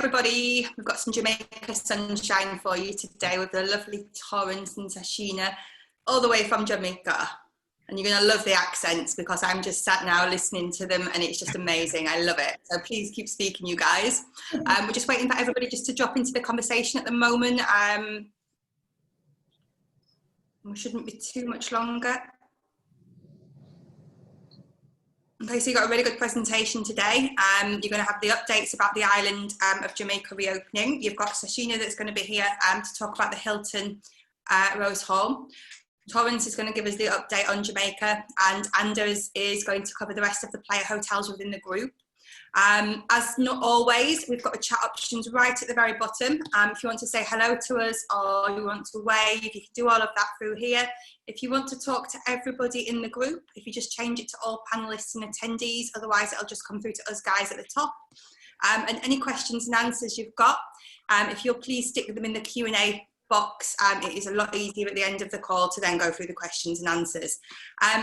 everybody. We've got some Jamaica sunshine for you today with the lovely Torrance and Tashina all the way from Jamaica. And you're going to love the accents because I'm just sat now listening to them and it's just amazing. I love it. So please keep speaking, you guys. We're just waiting for everybody just to drop into the conversation at the moment. We shouldn't be too much longer. Okay, so you've got a really good presentation today. You're going to have the updates about the island of Jamaica reopening. You've got Sashina that's going to be here to talk about the Hilton Rose Hall. Torrance is going to give us the update on Jamaica, and Anders is going to cover the rest of the Playa Hotels within the group. As not always, we've got the chat options right at the very bottom. If you want to say hello to us or you want to wave, you can do all of that through here. If you want to talk to everybody in the group, if you just change it to all panelists and attendees, otherwise it'll just come through to us guys at the top. And any questions and answers you've got, if you'll please stick them in the Q&A box. It is a lot easier at the end of the call to then go through the questions and answers.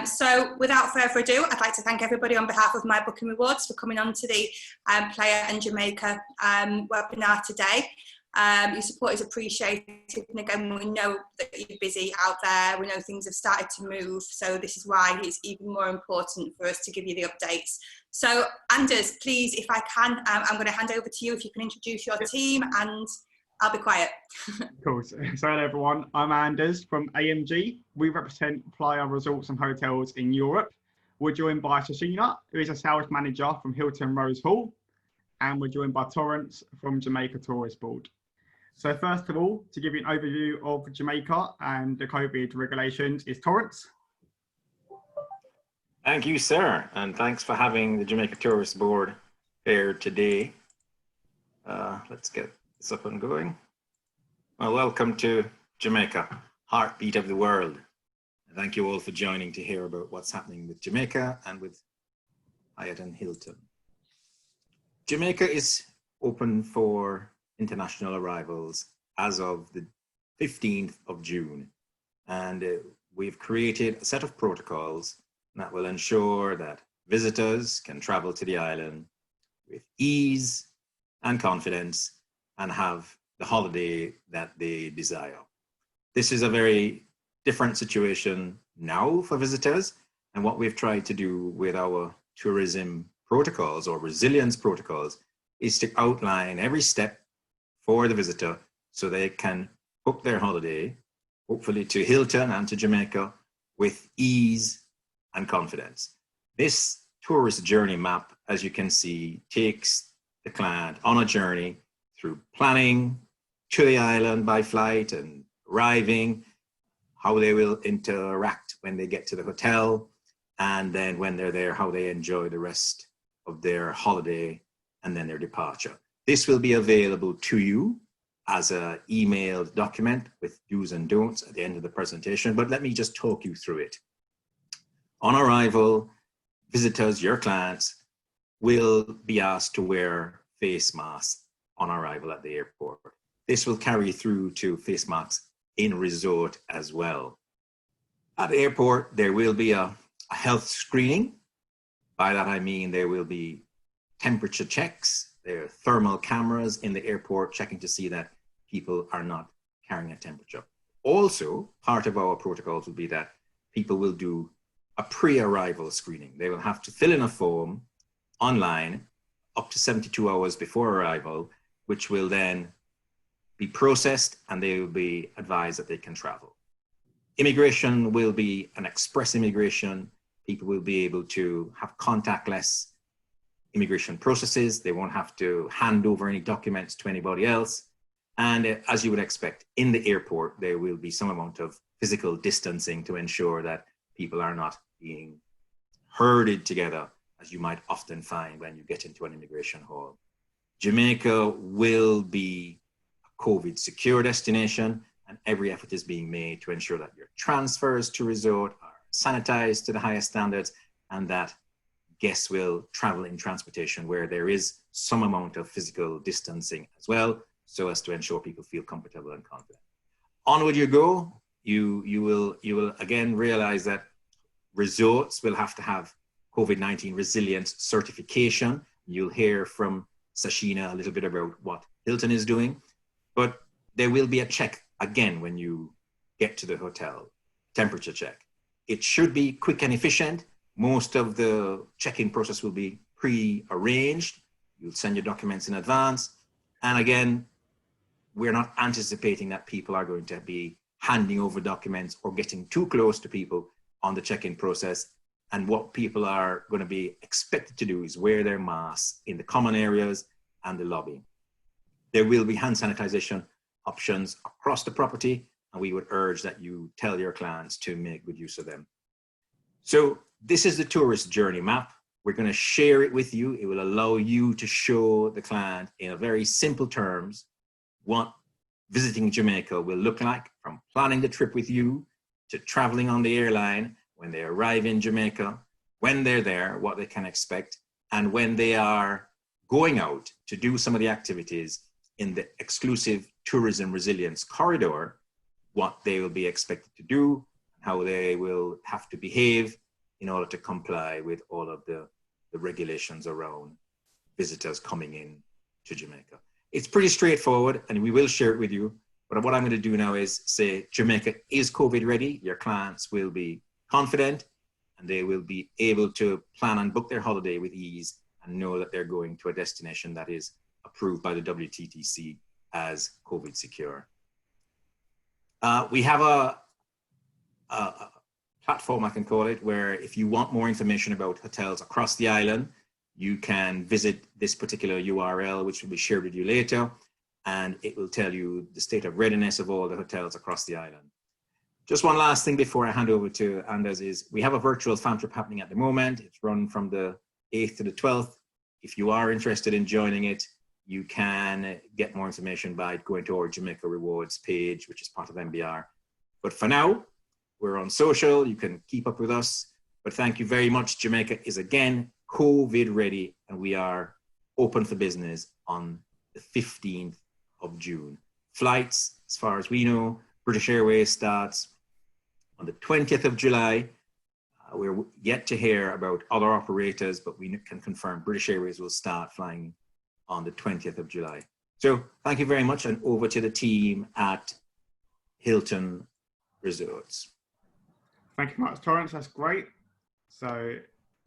So without further ado, I'd like to thank everybody on behalf of My Booking Rewards for coming on to the Playa and Jamaica webinar today. Your support is appreciated, and again, we know that you're busy out there. We know things have started to move, so this is why it's even more important for us to give you the updates. So Anders, please, if I can, I'm going to hand over to you if you can introduce your team, and I'll be quiet. Cool. So hello everyone, I'm Anders from AMG. We represent Playa Resorts and Hotels in Europe. We're joined by Tashina, who is a sales manager from Hilton Rose Hall, and we're joined by Torrance from Jamaica Tourist Board. So first of all, to give you an overview of Jamaica and the COVID regulations is Torrance. Thank you, sir, and thanks for having the Jamaica Tourist Board here today. Let's get this up and going. Well, welcome to Jamaica, heartbeat of the world. Thank you all for joining to hear about what's happening with Jamaica and with Hyatt and Hilton. Jamaica is open for international arrivals as of the 15th of June. And we've created a set of protocols that will ensure that visitors can travel to the island with ease and confidence and have the holiday that they desire. This is a very different situation now for visitors, and what we've tried to do with our tourism protocols or resilience protocols is to outline every step for the visitor so they can book their holiday, hopefully to Hilton and to Jamaica, with ease and confidence. This tourist journey map, as you can see, takes the client on a journey through planning to the island by flight and arriving, how they will interact when they get to the hotel, and then when they're there, how they enjoy the rest of their holiday and then their departure. This will be available to you as an emailed document with do's and don'ts at the end of the presentation, but let me just talk you through it. On arrival, visitors, your clients, will be asked to wear face masks on arrival at the airport. This will carry through to face masks in resort as well. At the airport, there will be a health screening. By that I mean there will be temperature checks. There are thermal cameras in the airport checking to see that people are not carrying a temperature. Also, part of our protocols will be that people will do a pre-arrival screening. They will have to fill in a form online up to 72 hours before arrival, which will then be processed and they will be advised that they can travel. Immigration will be an express immigration. People will be able to have contactless immigration processes. They won't have to hand over any documents to anybody else. And as you would expect, in the airport, there will be some amount of physical distancing to ensure that people are not being herded together, as you might often find when you get into an immigration hall. Jamaica will be a COVID secure destination, and every effort is being made to ensure that your transfers to resort are sanitized to the highest standards and that guests will travel in transportation where there is some amount of physical distancing as well, so as to ensure people feel comfortable and confident. Onward you go, you will again realize that resorts will have to have COVID-19 resilience certification. You'll hear from Sashina a little bit about what Hilton is doing, but there will be a check again when you get to the hotel, temperature check. It should be quick and efficient. Most of the check-in process will be pre-arranged. You'll send your documents in advance. And again, we're not anticipating that people are going to be handing over documents or getting too close to people on the check-in process. And what people are going to be expected to do is wear their masks in the common areas and the lobby. There will be hand sanitization options across the property, and we would urge that you tell your clients to make good use of them. So this is the tourist journey map. We're going to share it with you. It will allow you to show the client in a very simple terms what visiting Jamaica will look like, from planning the trip with you to traveling on the airline, when they arrive in Jamaica, when they're there, what they can expect, and when they are going out to do some of the activities in the exclusive tourism resilience corridor, what they will be expected to do, how they will have to behave in order to comply with all of the regulations around visitors coming in to Jamaica. It's pretty straightforward, and we will share it with you. But what I'm going to do now is say Jamaica is COVID ready. Your clients will be confident, and they will be able to plan and book their holiday with ease and know that they're going to a destination that is approved by the WTTC as COVID secure. We have a platform, I can call it, where if you want more information about hotels across the island, you can visit this particular URL, which will be shared with you later, and it will tell you the state of readiness of all the hotels across the island. Just one last thing before I hand over to Anders is we have a virtual fan trip happening at the moment. It's run from the 8th to the 12th. If you are interested in joining it, you can get more information by going to our Jamaica Rewards page, which is part of MBR. But for now, we're on social. You can keep up with us. But thank you very much. Jamaica is again COVID ready, and we are open for business on the 15th of June. Flights, as far as we know, British Airways starts on the 20th of July. We're yet to hear about other operators, but we can confirm British Airways will start flying on the 20th of July. So thank you very much, and over to the team at Hilton Resorts. Thank you much, Torrance. That's great. So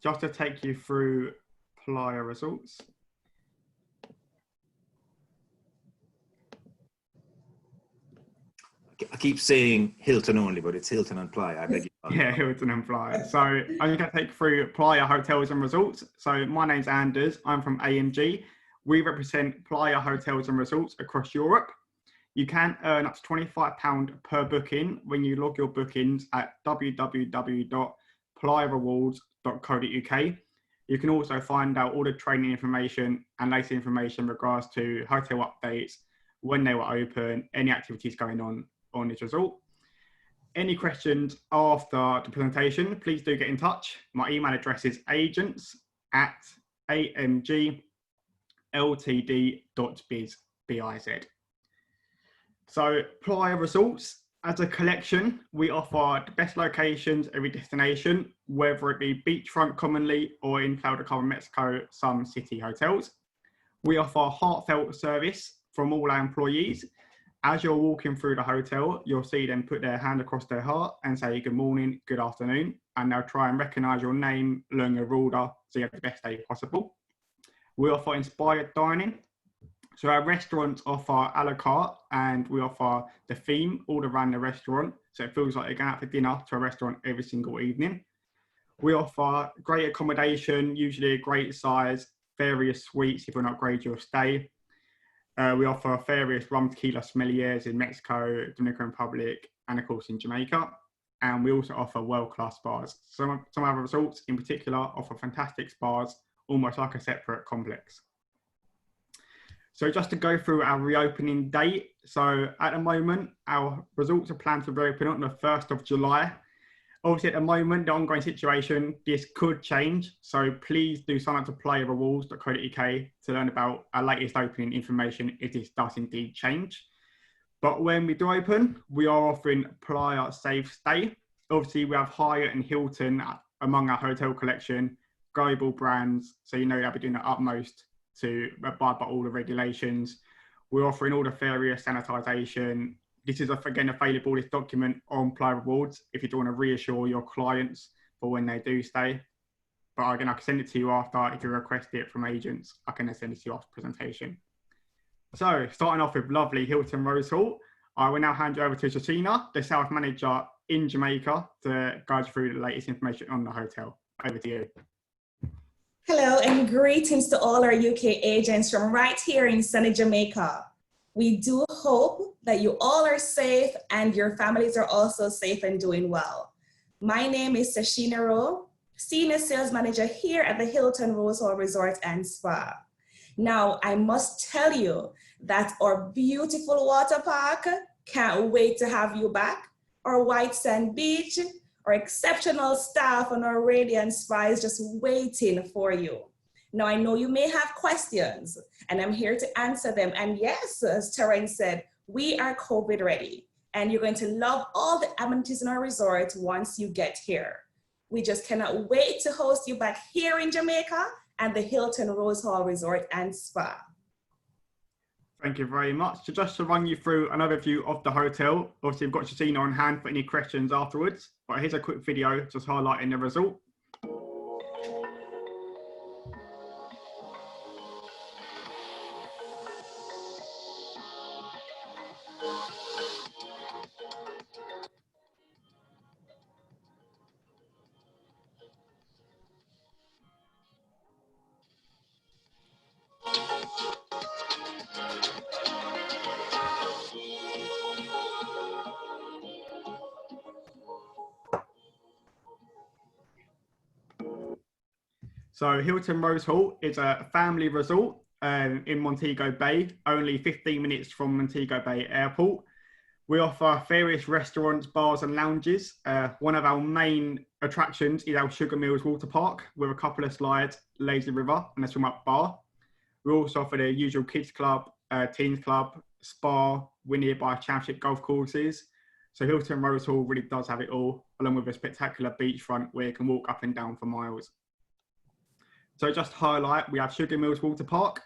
just to take you through Playa Resorts. I keep saying Hilton only, but it's Hilton and Playa. I beg your pardon. Yeah, Hilton and Playa. So I'm going to take you through Playa Hotels and Resorts. So my name's Anders. I'm from AMG. We represent Playa Hotels and Resorts across Europe. You can earn up to £25 per booking when you log your bookings at www.playarewards.co.uk. You can also find out all the training information and latest information in regards to hotel updates, when they were open, any activities going on this resort. Any questions after the presentation, please do get in touch. My email address is agents@amgltd.biz. So Playa Resorts, as a collection, we offer the best locations every destination, whether it be beachfront commonly or in Playa del Carmen, Mexico, some city hotels. We offer heartfelt service from all our employees. As you're walking through the hotel, you'll see them put their hand across their heart and say good morning, good afternoon, and they'll try and recognise your name, learn your order, so you have the best day possible. We offer inspired dining. So our restaurants offer a la carte, and we offer the theme all around the restaurant, so it feels like you're going out for dinner to a restaurant every single evening. We offer great accommodation, usually a great size, various suites if you want to upgrade your stay. We offer various rum tequila sommeliers in Mexico, Dominican Republic, and of course in Jamaica. And we also offer world-class spas. Some of our resorts in particular offer fantastic spas, almost like a separate complex. So just to go through our reopening date. So at the moment, our resorts are planned to reopen on the 1st of July. Obviously at the moment, the ongoing situation, this could change. So please do sign up to playarewards.co.uk to learn about our latest opening information if this does indeed change. But when we do open, we are offering Playa Safe Stay. Obviously we have Hyatt and Hilton among our hotel collection, global brands. So you know they'll be doing the utmost to abide by all the regulations. We're offering all the various sanitisation. This is, again, available, this document on Playa Rewards, if you do want to reassure your clients for when they do stay. But again, I can send it to you after. If you request it from agents, I can then send it to you after presentation. So starting off with lovely Hilton Rose Hall, I will now hand you over to Jacina, the sales manager in Jamaica, to guide you through the latest information on the hotel. Over to you. Hello and greetings to all our UK agents from right here in sunny Jamaica. We do hope that you all are safe and your families are also safe and doing well. My name is Sashina Rowe, Senior Sales Manager here at the Hilton Rose Hall Resort and Spa. Now, I must tell you that our beautiful water park can't wait to have you back. Our white sand beach, our exceptional staff and our radiant spa is just waiting for you. Now, I know you may have questions and I'm here to answer them. And yes, as Terence said, we are COVID ready and you're going to love all the amenities in our resort once you get here. We just cannot wait to host you back here in Jamaica and the Hilton Rose Hall Resort and Spa. Thank you very much. So just to run you through an overview of the hotel, obviously we've got Jacina on hand for any questions afterwards, but here's a quick video just highlighting the result. So Hilton Rose Hall is a family resort in Montego Bay, only 15 minutes from Montego Bay Airport. We offer various restaurants, bars and lounges. One of our main attractions is our Sugar Mills Water Park with a couple of slides, lazy river and a swim up bar. We also offer the usual kids club, teens club, spa, we're nearby championship golf courses. So Hilton Rose Hall really does have it all, along with a spectacular beachfront where you can walk up and down for miles. So just to highlight, we have Sugar Mills Water Park,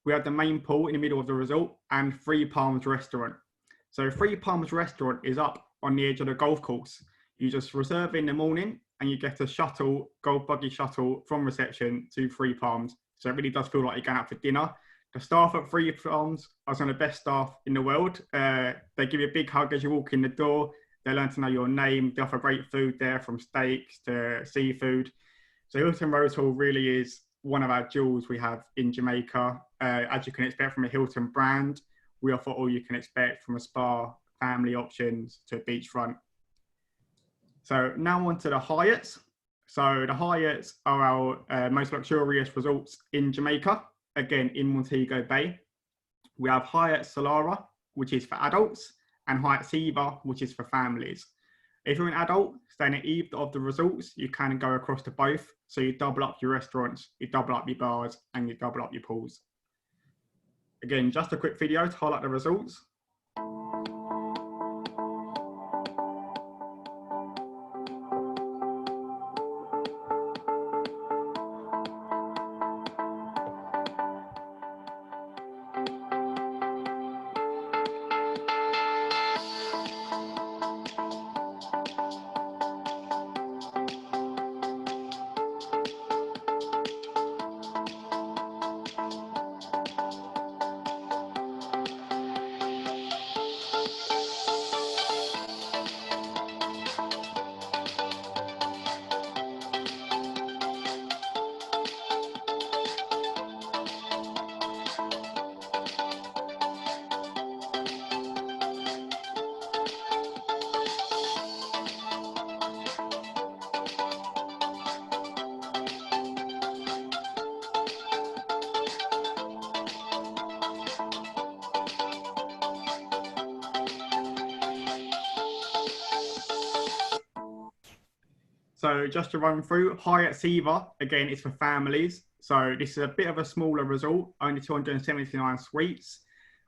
we have the main pool in the middle of the resort and Three Palms Restaurant. So Three Palms Restaurant is up on the edge of the golf course. You just reserve in the morning and you get a shuttle, golf buggy shuttle from reception to Three Palms. So it really does feel like you're going out for dinner. The staff at Three Palms are some of the best staff in the world. They give you a big hug as you walk in the door. They learn to know your name. They offer great food there, from steaks to seafood. So Hilton Rose Hall really is one of our jewels we have in Jamaica. As you can expect from a Hilton brand, we offer all you can expect from a spa, family options to a beachfront. So now on to the Hyatts. So the Hyatts are our most luxurious resorts in Jamaica, again in Montego Bay. We have Hyatt Solara, which is for adults, and Hyatt Siva, which is for families. If you're an adult staying at either of the resorts, you can go across to both. So you double up your restaurants, you double up your bars, and you double up your pools. Again, just a quick video to highlight the results. So just to run through, Hyatt Siva, again, it's for families. So this is a bit of a smaller resort, only 279 suites.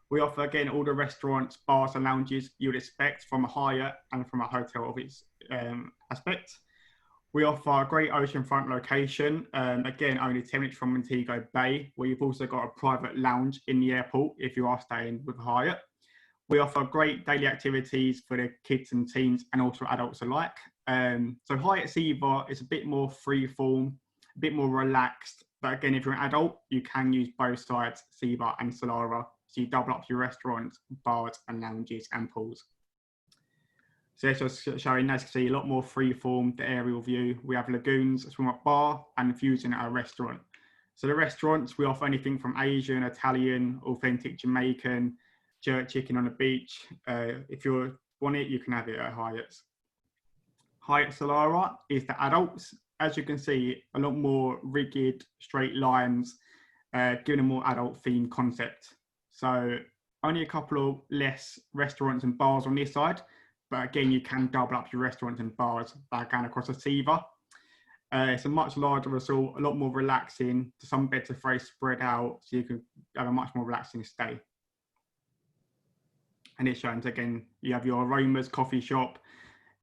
We offer, again, all the restaurants, bars and lounges you would expect from a Hyatt and from a hotel of its aspect. We offer a great oceanfront location, again, only 10 minutes from Montego Bay, where you've also got a private lounge in the airport if you are staying with Hyatt. We offer great daily activities for the kids and teens and also adults alike. So Hyatt Ziva is a bit more free-form, a bit more relaxed. But again, if you're an adult, you can use both sides, Ziva and Solara. So you double up your restaurants, bars and lounges and pools. So it's just showing, as you can see, a lot more free-form, the aerial view. We have lagoons, a swim-up bar and fusion at our restaurant. So the restaurants, we offer anything from Asian, Italian, authentic Jamaican, jerk chicken on the beach. If you want it, you can have it at Hyatt's. Hyatt Solara is the adults. As you can see, a lot more rigid, straight lines, giving a more adult themed concept. So only a couple of less restaurants and bars on this side, but again, you can double up your restaurants and bars back and across a Ziva. It's a much larger resort, a lot more relaxing. Some beds are very spread out, so you can have a much more relaxing stay. And it shows, again, you have your aromas, coffee shop,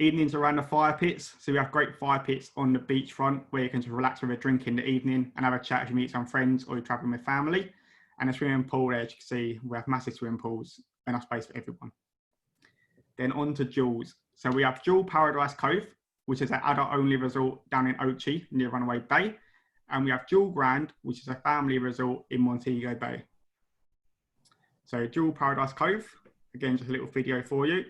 evenings around the fire pits. So we have great fire pits on the beachfront where you can just relax with a drink in the evening and have a chat if you meet some friends or you're traveling with family. And a swimming pool there, as you can see, we have massive swimming pools, enough space for everyone. Then on to Jules. So we have Jewel Paradise Cove, which is an adult-only resort down in Ochi near Runaway Bay. And we have Jewel Grand, which is a family resort in Montego Bay. So Jewel Paradise Cove, again, just a little video for you.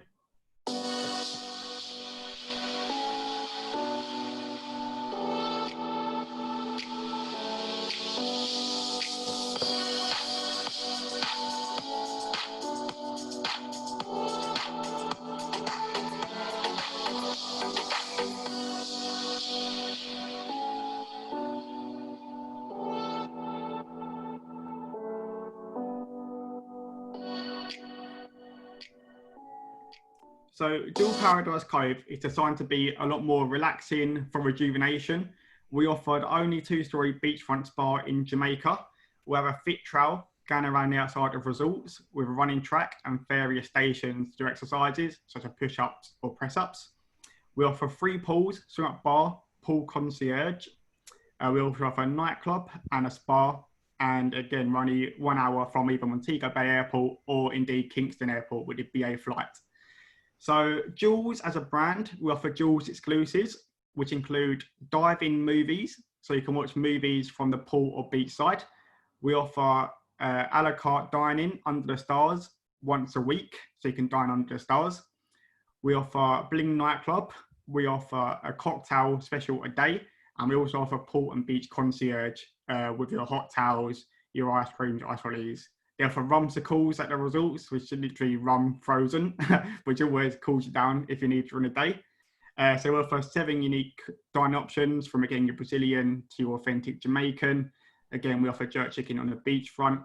So Jewel Paradise Cove is designed to be a lot more relaxing for rejuvenation. We offer the only two-story beachfront spa in Jamaica. We have a fit trail going around the outside of resorts with a running track and various stations to do exercises such as push-ups or press-ups. We offer 3 pools, swim-up bar, pool concierge. We also offer a nightclub and a spa. And again, we're only 1 hour from either Montego Bay Airport or indeed Kingston Airport with the BA flight. So Jules as a brand, we offer Jules exclusives, which include dive-in movies. So you can watch movies from the pool or beachside. We offer a la carte dining under the stars once a week. So you can dine under the stars. We offer Bling Nightclub. We offer a cocktail special a day. And we also offer pool and beach concierge with your hot towels, your ice creams, your ice lollies. They offer rumsicles at the resorts, which is literally rum frozen, which always cools you down if you need during the day. So we offer 7 unique dining options from, again, your Brazilian to your authentic Jamaican. Again, we offer jerk chicken on the beachfront.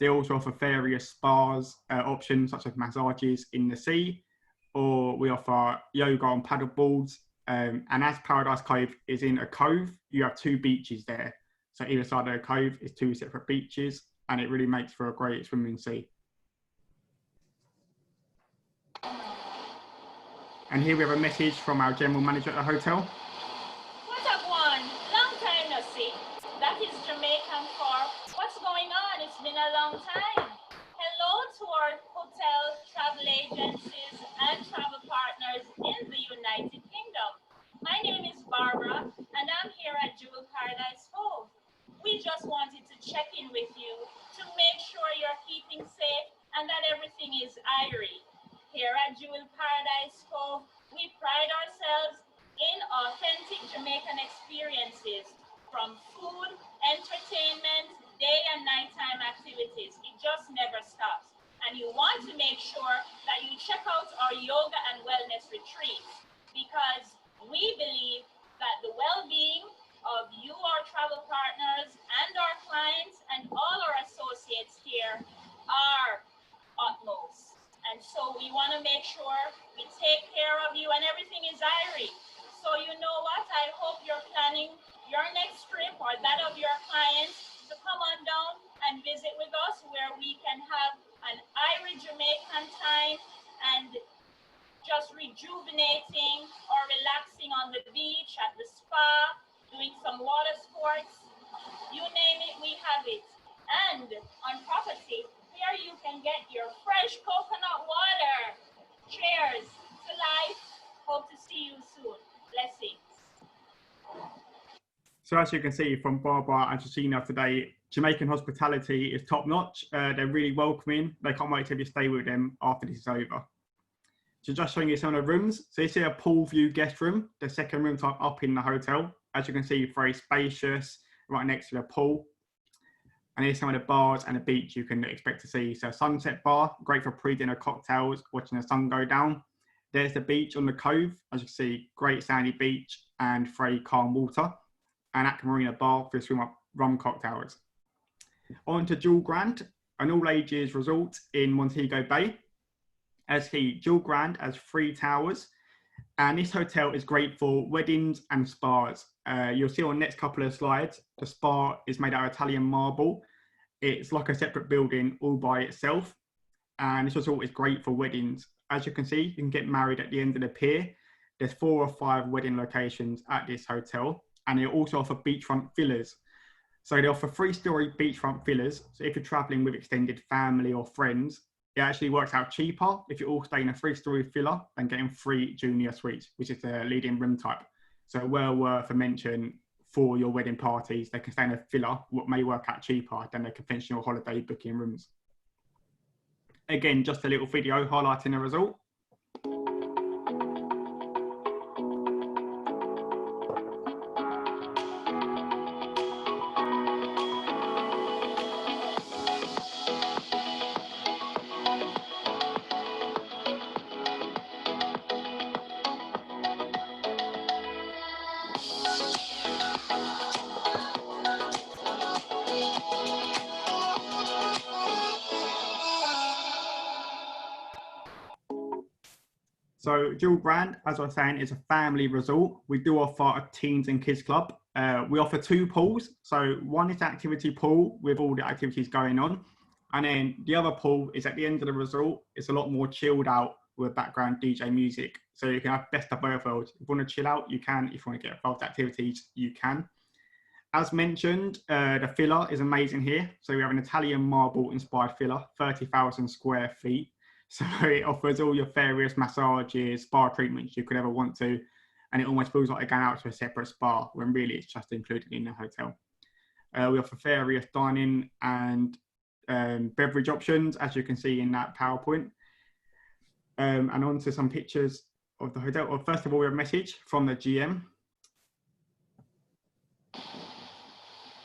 They also offer various spas options, such as massages in the sea, or we offer yoga on paddle boards. And as Paradise Cove is in a cove, you have 2 beaches there. So either side of the cove is 2 separate beaches, and it really makes for a great swimming sea. And here we have a message from our general manager at the hotel. What up, one? Long time no see. That is Jamaican for what's going on? It's been a long time. Hello to our hotel, travel agencies, and travel partners in the United Kingdom. My name is Barbara, and I'm here at Jewel Paradise Cove. We just wanted to check in with you to make sure you're keeping safe and that everything is irie. Here at Jewel Paradise Cove, we pride ourselves in authentic Jamaican experiences, from food, entertainment, day and nighttime activities. It just never stops. And you want to make sure that you check out our yoga and wellness retreats, because we believe that the well-being of you, our travel partners, and our clients, and all our associates here are utmost. And so we want to make sure we take care of you and everything is irie. So you know what? I hope you're planning your next trip or that of your clients to come on down and visit with us, where we can have an irie Jamaican time and just just rejuvenating or relaxing on the beach, at the spa, doing some water sports, you name it, we have it. And on property, here you can get your fresh coconut water. Cheers to life. Hope to see you soon. Blessings. So as you can see from Barbara and Shashina today, Jamaican hospitality is top notch. They're really welcoming. They can't wait till you stay with them after this is over. So just showing you some of the rooms. So you see a pool view guest room, the second room type up in the hotel. As you can see, very spacious, right next to the pool. And here's some of the bars and the beach you can expect to see. So sunset bar, great for pre-dinner cocktails, watching the sun go down. There's the beach on the Cove. As you can see, great sandy beach and very calm water. And at Marina Bar for swim up rum cocktails. On to Jewel Grand, an all ages resort in Montego Bay. As Jewel Grand has 3 towers, and this hotel is great for weddings and spas. You'll see on the next couple of slides, the spa is made out of Italian marble. It's like a separate building all by itself, and this resort is great for weddings. As you can see, you can get married at the end of the pier. There's 4 or 5 wedding locations at this hotel, and they also offer beachfront villas. So they offer 3-story beachfront villas. So if you're traveling with extended family or friends, it actually works out cheaper if you all stay in a 3-story villa than getting 3 junior suites, which is the leading room type. So well worth a mention for your wedding parties. They can stay in a villa, what may work out cheaper than the conventional holiday booking rooms. Again, just a little video highlighting the resort. So Jewel Grand, as I was saying, is a family resort. We do offer a teens and kids club. We offer 2 pools. So one is the activity pool with all the activities going on. And then the other pool is at the end of the resort. It's a lot more chilled out with background DJ music. So you can have best of both worlds. If you want to chill out, you can. If you want to get involved in activities, you can. As mentioned, the villa is amazing here. So we have an Italian marble inspired villa, 30,000 square feet. So it offers all your various massages, spa treatments you could ever want to. And it almost feels like you're going out to a separate spa when really it's just included in the hotel. We offer various dining and beverage options, as you can see in that PowerPoint. And on to some pictures of the hotel. Well, first of all, we have a message from the GM.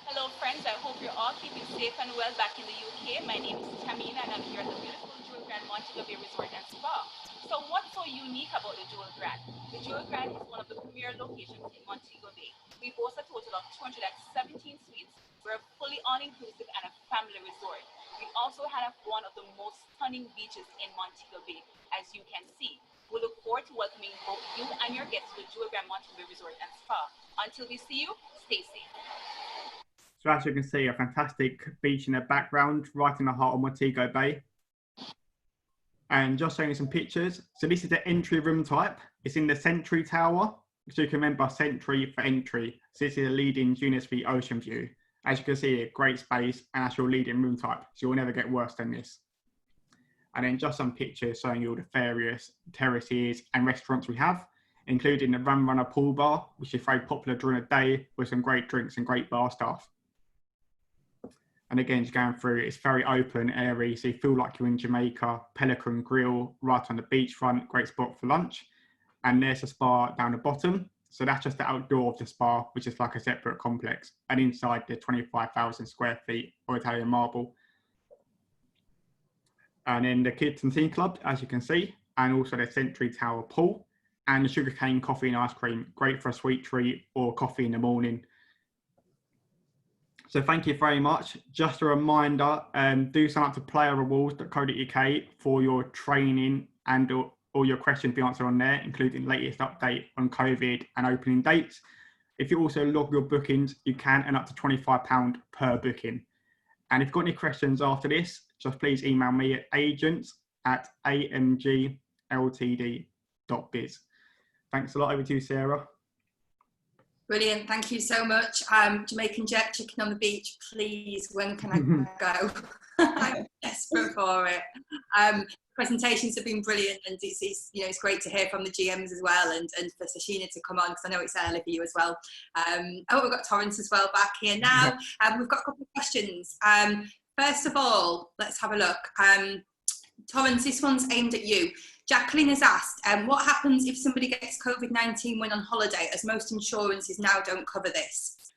Hello friends, I hope you're all keeping safe and well back in the UK. My name is Tamina and I'm here at the beautiful Jewel Grand Montego Bay Resort and Spa. So what's so unique about the Jewel Grand? The Jewel Grand is one of the premier locations in Montego Bay. We boast a total of 217 suites. We're a fully all-inclusive and a family resort. We also have one of the most stunning beaches in Montego Bay, as you can see. We look forward to welcoming both you and your guests to the Jewel Grand Montego Bay Resort and Spa. Until we see you, stay safe. So as you can see, a fantastic beach in the background, right in the heart of Montego Bay. And just showing you some pictures. So this is the entry room type. It's in the Century Tower. So you can remember Century for entry. So this is a leading junior suite ocean view. As you can see, a great space, and that's your leading room type. So you'll never get worse than this. And then just some pictures showing you all the various terraces and restaurants we have, including the Rum Runner pool bar, which is very popular during the day with some great drinks and great bar staff. And again, just going through, it's very open, airy, so you feel like you're in Jamaica. Pelican Grill, right on the beachfront, great spot for lunch. And there's a spa down the bottom. So that's just the outdoor of the spa, which is like a separate complex. And inside the 25,000 square feet of Italian marble. And then the Kids and Teen Club, as you can see, and also the Century Tower pool. And the sugarcane coffee and ice cream, great for a sweet treat or coffee in the morning. So thank you very much. Just a reminder, do sign up to playerrewards.co.uk for your training and all your questions be answered on there, including latest update on COVID and opening dates. If you also log your bookings, you can earn up to £25 per booking. And if you've got any questions after this, just please email me at agents@amgltd.co.uk. jamaicaplaya.biz. Thanks a lot. Over to you, Sarah. Brilliant, thank you so much. Jamaican jerk chicken on the beach, please. When can I go? I'm desperate for it. Presentations have been brilliant, and it's great to hear from the GMs as well, and for Sashina to come on, because I know it's early for you as well. Oh, we've got Torrance as well back here now. We've got a couple of questions. First of all, let's have a look. Torrance, this one's aimed at you. Jacqueline has asked, what happens if somebody gets COVID-19 when on holiday, as most insurances now don't cover this?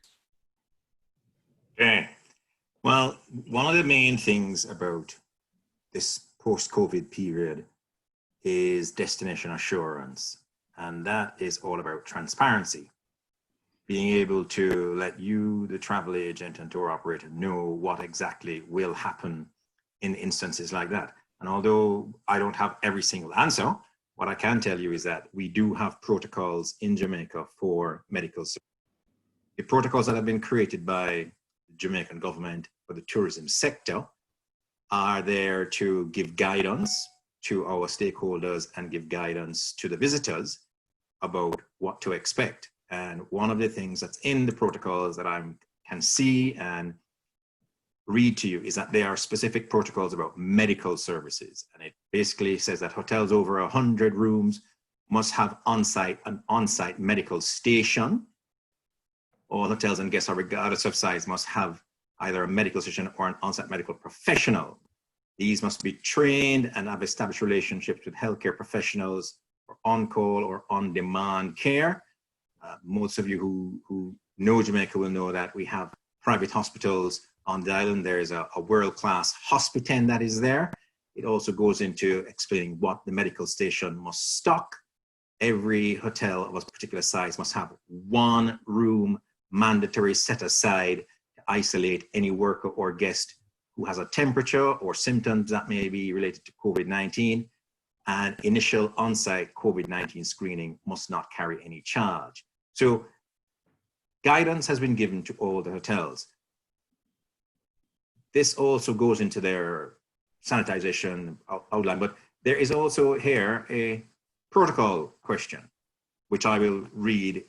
Okay. Well, one of the main things about this post-COVID period is destination assurance. And that is all about transparency. Being able to let you, the travel agent and tour operator, know what exactly will happen in instances like that. And although I don't have every single answer, what I can tell you is that we do have protocols in Jamaica for medical services. The protocols that have been created by the Jamaican government for the tourism sector are there to give guidance to our stakeholders and give guidance to the visitors about what to expect. And one of the things that's in the protocols that I can see and read to you is that there are specific protocols about medical services. And it basically says that hotels over 100 rooms must have an on-site medical station. All hotels and guests, regardless of size, must have either a medical station or an on-site medical professional. These must be trained and have established relationships with healthcare professionals for on-call or on-demand care. Most of you who know Jamaica will know that we have private hospitals on the island. There's a world-class hospital that is there. It also goes into explaining what the medical station must stock. Every hotel of a particular size must have one room mandatory set aside to isolate any worker or guest who has a temperature or symptoms that may be related to COVID-19. And initial on-site COVID-19 screening must not carry any charge. So guidance has been given to all the hotels. This also goes into their sanitization outline, but there is also here a protocol question, which I will read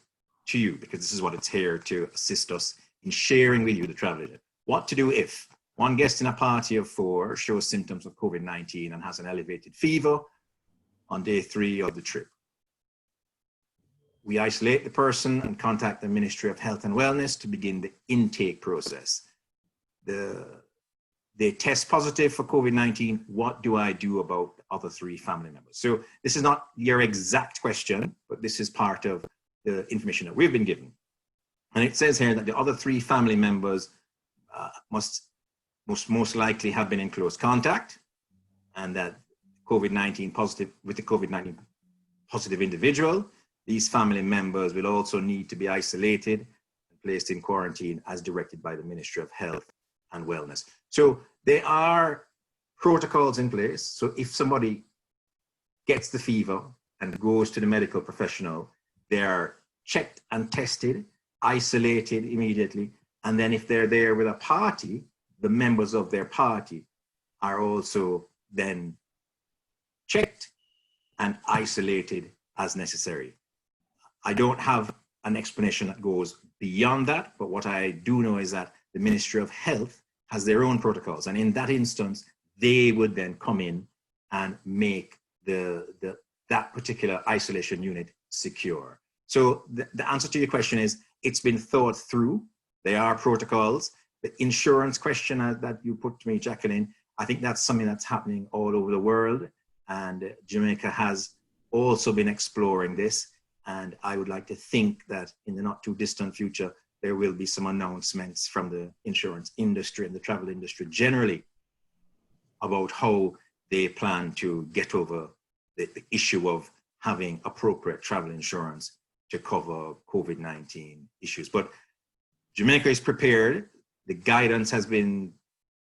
to you because this is what it's here to assist us in sharing with you, the travel agent. What to do if one guest in a party of 4 shows symptoms of COVID-19 and has an elevated fever on day 3 of the trip. We isolate the person and contact the Ministry of Health and Wellness to begin the intake process. They test positive for COVID-19. What do I do about the other 3 family members? So this is not your exact question, but this is part of the information that we've been given. And it says here that the other 3 family members must most likely have been in close contact, and that COVID-19 positive with the COVID-19 positive individual. These family members will also need to be isolated and placed in quarantine as directed by the Ministry of Health and Wellness. So there are protocols in place. So if somebody gets the fever and goes to the medical professional, they are checked and tested, isolated immediately. And then if they're there with a party, the members of their party are also then checked and isolated as necessary. I don't have an explanation that goes beyond that, but what I do know is that the Ministry of Health has their own protocols. And in that instance, they would then come in and make that particular isolation unit secure. So the answer to your question is, it's been thought through. There are protocols. The insurance question that you put to me, Jacqueline, I think that's something that's happening all over the world. And Jamaica has also been exploring this. And I would like to think that in the not too distant future, there will be some announcements from the insurance industry and the travel industry generally about how they plan to get over the issue of having appropriate travel insurance to cover COVID-19 issues. But Jamaica is prepared. The guidance has been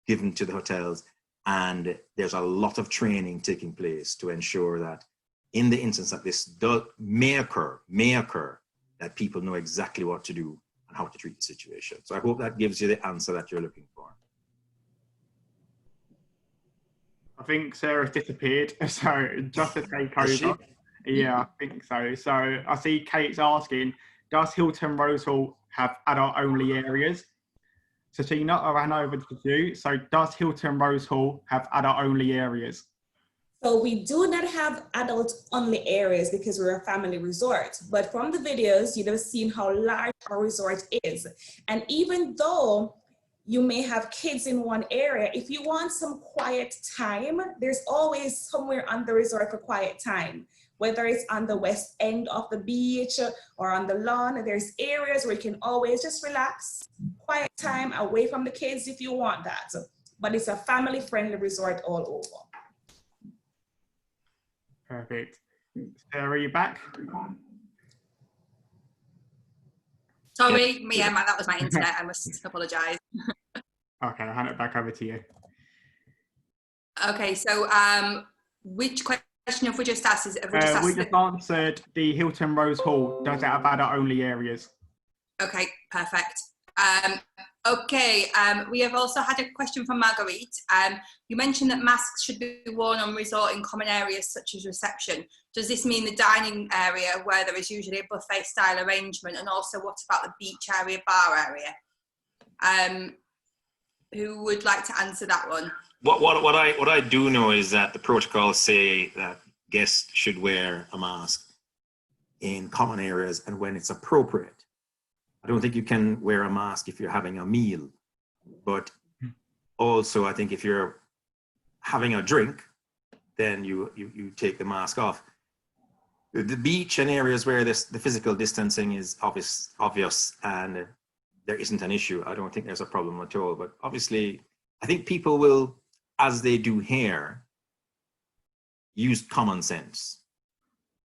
given to the hotels, and there's a lot of training taking place to ensure that in the instance that this may occur, that people know exactly what to do and how to treat the situation. So I hope that gives you the answer that you're looking for. I think Sarah's disappeared, so just to take over. Yeah, I think so. So I see Kate's asking, does Hilton Rose Hall have adult-only areas? So Sheena, I ran over to you. So does Hilton Rose Hall have adult-only areas? So we do not have adult-only areas because we're a family resort. But from the videos, you'd have seen how large our resort is. And even though you may have kids in one area, if you want some quiet time, there's always somewhere on the resort for quiet time. Whether it's on the west end of the beach or on the lawn, there's areas where you can always just relax, quiet time away from the kids if you want that. But it's a family-friendly resort all over. Perfect. Sarah, are you back? Sorry, that was my internet. I must apologise. Okay, I'll hand it back over to you. Okay, so which question have we just asked? We just answered the Hilton Rose Hall. Does it have adult-only areas? Okay, perfect. Okay, we have also had a question from Marguerite. You mentioned that masks should be worn on resort in common areas such as reception. Does this mean the dining area where there is usually a buffet style arrangement? And also what about the beach area, bar area? Who would like to answer that one? What I do know is that the protocols say that guests should wear a mask in common areas and when it's appropriate. I don't think you can wear a mask if you're having a meal, but also I think if you're having a drink, then you take the mask off. The beach and areas where the physical distancing is obvious and there isn't an issue, I don't think there's a problem at all. But obviously, I think people will, as they do here, use common sense.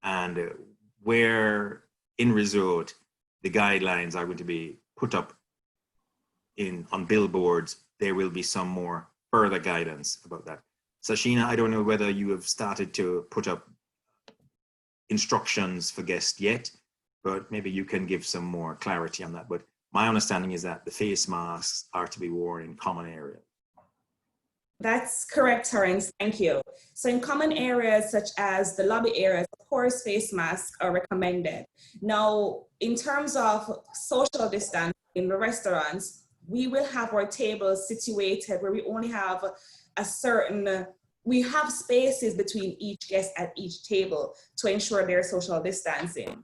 And where in resort, the guidelines are going to be put up on billboards, there will be some more further guidance about that. Sashina, I don't know whether you have started to put up instructions for guests yet, but maybe you can give some more clarity on that. But my understanding is that the face masks are to be worn in common areas. That's correct, Terence. Thank you. So in common areas such as the lobby areas, of course, face masks are recommended. Now, in terms of social distance in the restaurants, we will have our tables situated where we only have we have spaces between each guest at each table to ensure their social distancing.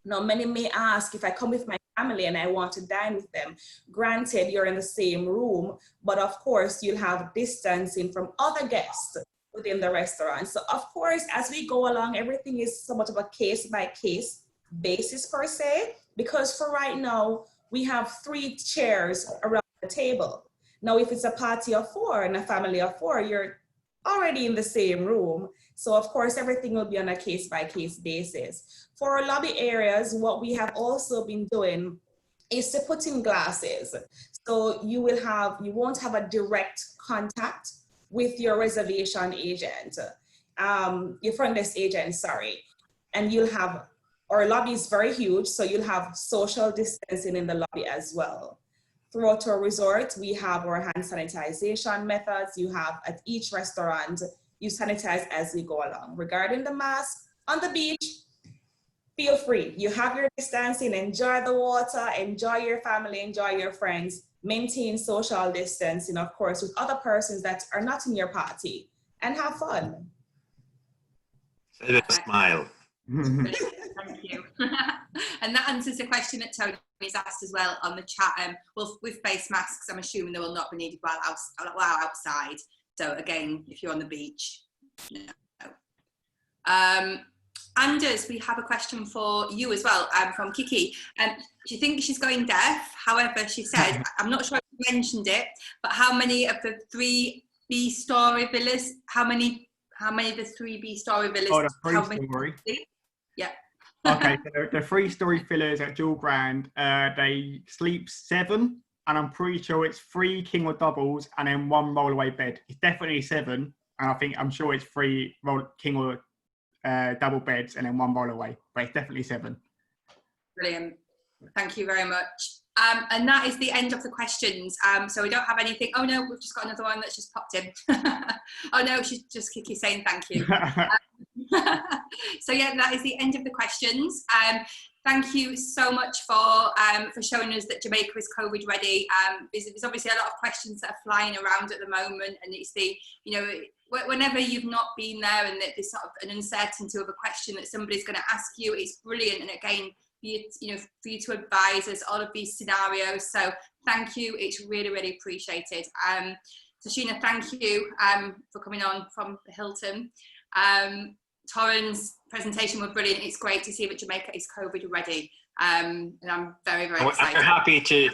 Now, many may ask, if I come with my family and I want to dine with them, granted you're in the same room, but of course you'll have distancing from other guests within the restaurant. So of course, as we go along, everything is somewhat of a case-by-case basis per se, because for right now, we have 3 chairs around the table. Now, if it's a party of 4 and a family of 4, you're already in the same room. So of course, everything will be on a case-by-case basis. For our lobby areas, what we have also been doing is to put in glasses. So you won't have a direct contact with your reservation agent, your front desk agent, sorry. And our lobby is very huge, so you'll have social distancing in the lobby as well. Throughout our resort, we have our hand sanitization methods. You have at each restaurant, you sanitize as we go along. Regarding the mask, on the beach, feel free. You have your distancing, enjoy the water, enjoy your family, enjoy your friends, maintain social distancing, of course, with other persons that are not in your party, and have fun. Say that smile. Thank you. And that answers the question that Tony's asked as well on the chat. Well, with face masks, I'm assuming they will not be needed while outside. So again, if you're on the beach, no. Anders, we have a question for you as well, from Kiki. She thinks she's going deaf. However, she said, I'm not sure if you mentioned it, but how many of the 3 B-story villas, how many of the 3 B-story villas? Oh, the 3-story? Yeah. Okay, so the 3-story villas at Jewel Grand, they sleep 7, and I'm pretty sure it's 3 king or doubles and then 1 rollaway bed. It's definitely 7, and I'm sure it's 3 king or double beds and then 1 rollaway, but it's definitely 7. Brilliant. Thank you very much. And that is the end of the questions. So we don't have anything. Oh no, we've just got another one that's just popped in. Oh no, she's just Kiki saying thank you. So yeah, that is the end of the questions. Thank you so much for showing us that Jamaica is COVID ready. There's obviously a lot of questions that are flying around at the moment, and it's the, you know, whenever you've not been there and there's sort of an uncertainty of a question that somebody's going to ask you, it's brilliant. And again, for you to advise us all of these scenarios. So thank you. It's really, really appreciated. Tashina, thank you for coming on from the Hilton. Torren's presentation was brilliant. It's great to see that Jamaica is COVID ready, and I'm very, very excited.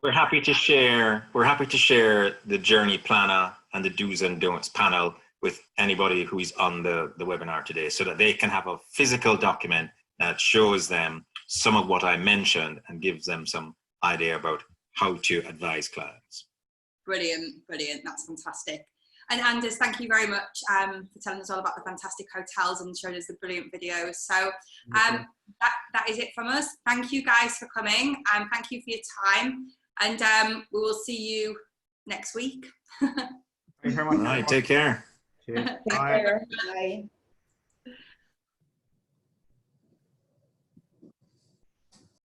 We're happy to share the journey planner and the do's and don'ts panel with anybody who is on the webinar today, so that they can have a physical document that shows them some of what I mentioned and gives them some idea about how to advise clients. Brilliant, brilliant. That's fantastic. And Anders, thank you very much for telling us all about the fantastic hotels and showing us the brilliant videos. So that is it from us. Thank you guys for coming, and thank you for your time. And we will see you next week. Thank you very much. All right, take care. Cheers. Take care. Bye.